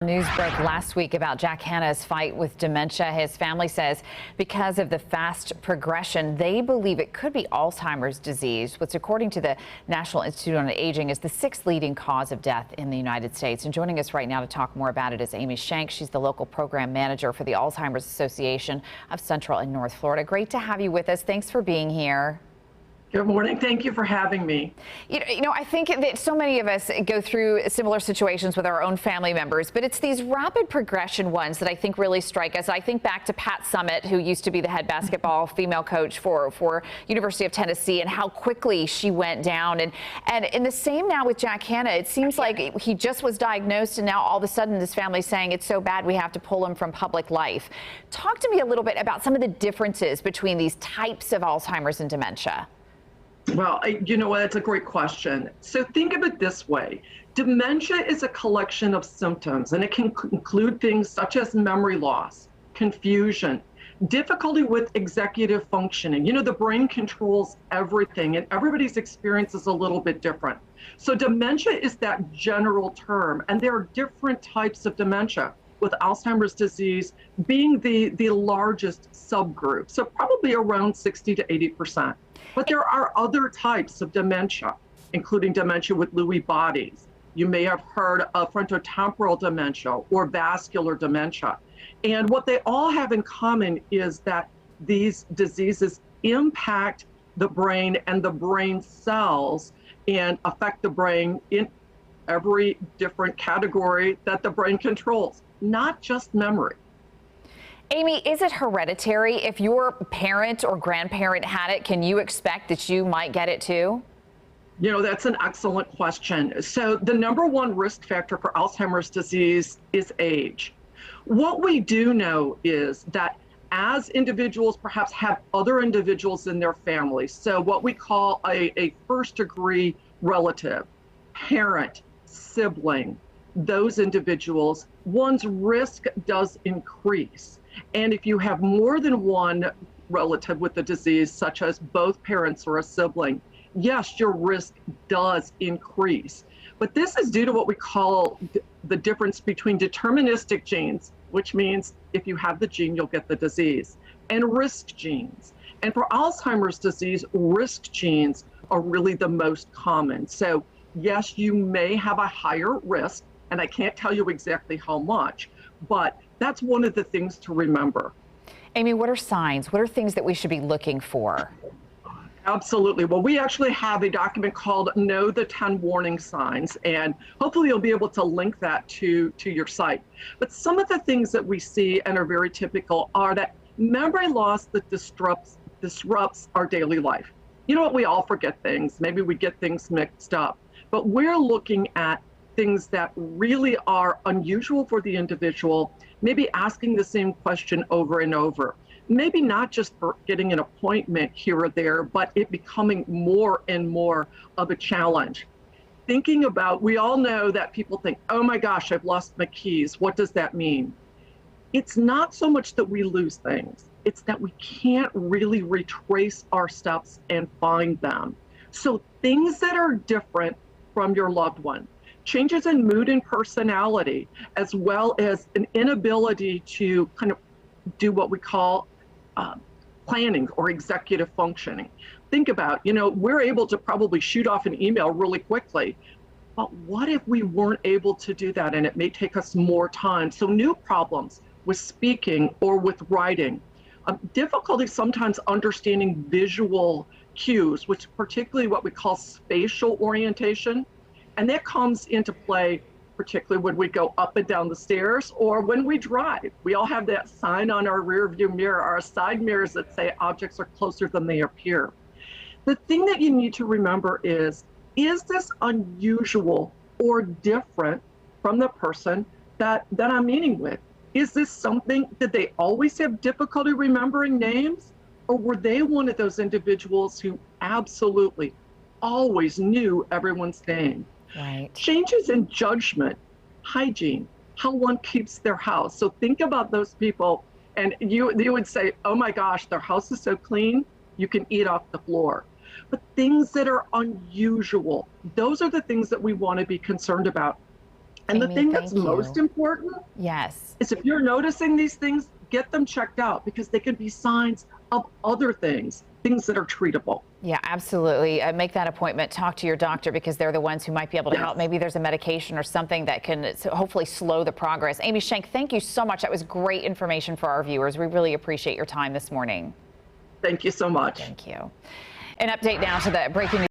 News broke last week about Jack Hanna's fight with dementia. His family says because of the fast progression, they believe it could be Alzheimer's disease, which, according to the National Institute on Aging, is the sixth leading cause of death in the United States. And joining us right now to talk more about it is Amy Schenk. She's the local program manager for the Alzheimer's Association of Central and North Florida. Great to have you with us. Thanks for being here. Good morning. Thank you for having me. You know, I think that so many of us go through similar situations with our own family members, but it's these rapid progression ones that I think really strike us. I think back to Pat Summitt, who used to be the head basketball female coach for University of Tennessee, and how quickly she went down. And in the same now with Jack Hanna, it seems like he just was diagnosed, and now all of a sudden this family's saying it's so bad we have to pull him from public life. Talk to me a little bit about some of the differences between these types of Alzheimer's and dementia. Well, you know what? It's a great question. So think of it this way. Dementia is a collection of symptoms, and it can include things such as memory loss, confusion, difficulty with executive functioning. You know, the brain controls everything, and everybody's experience is a little bit different. So dementia is that general term, and there are different types of dementia, with Alzheimer's disease being the largest subgroup, so probably around 60 to 80%. But there are other types of dementia, including dementia with Lewy bodies. You may have heard of frontotemporal dementia or vascular dementia. And what they all have in common is that these diseases impact the brain and the brain cells and affect the brain in every different category that the brain controls, not just memory. Amy, is it hereditary? If your parent or grandparent had it, can you expect that you might get it too? You know, that's an excellent question. So the number one risk factor for Alzheimer's disease is age. What we do know is that as individuals perhaps have other individuals in their family, so what we call a first degree relative, parent, sibling, those individuals, one's risk does increase. And if you have more than one relative with the disease, such as both parents or a sibling, yes, your risk does increase. But this is due to what we call the difference between deterministic genes, which means if you have the gene, you'll get the disease, and risk genes. And for Alzheimer's disease, risk genes are really the most common. So yes, you may have a higher risk, and I can't tell you exactly how much, but that's one of the things to remember. Amy, what are signs? What are things that we should be looking for? Absolutely. Well, we actually have a document called Know the 10 Warning Signs, and hopefully you'll be able to link that to your site. But some of the things that we see and are very typical are that memory loss that disrupts our daily life. You know what? We all forget things. Maybe we get things mixed up. But we're looking at things that really are unusual for the individual, maybe asking the same question over and over, maybe not just for getting an appointment here or there, but it becoming more and more of a challenge. Thinking about, we all know that people think, oh my gosh, I've lost my keys. What does that mean? It's not so much that we lose things, it's that we can't really retrace our steps and find them. So things that are different from your loved one, changes in mood and personality, as well as an inability to kind of do what we call planning or executive functioning. Think about, you know, we're able to probably shoot off an email really quickly, but what if we weren't able to do that, and it may take us more time? So new problems with speaking or with writing, difficulty sometimes understanding visual cues, which particularly what we call spatial orientation. And that comes into play particularly when we go up and down the stairs or when we drive. We all have that sign on our rear view mirror, our side mirrors, that say objects are closer than they appear. The thing that you need to remember is this unusual or different from the person that I'm meeting with? Is this something, did they always have difficulty remembering names? Or were they one of those individuals who absolutely always knew everyone's name? Right. Changes in judgment, hygiene, how one keeps their house. So think about those people, and you would say, oh my gosh, their house is so clean, you can eat off the floor. But things that are unusual, those are the things that we want to be concerned about. And the Amy, thing that's thank you. most important Yes. is if you're noticing these things, get them checked out because they can be signs of other things that are treatable. Yeah, absolutely. Make that appointment. Talk to your doctor because they're the ones who might be able to help. Maybe there's a medication or something that can hopefully slow the progress. Amy Schenk, thank you so much. That was great information for our viewers. We really appreciate your time this morning. Thank you so much. Thank you. An update now to the breaking news.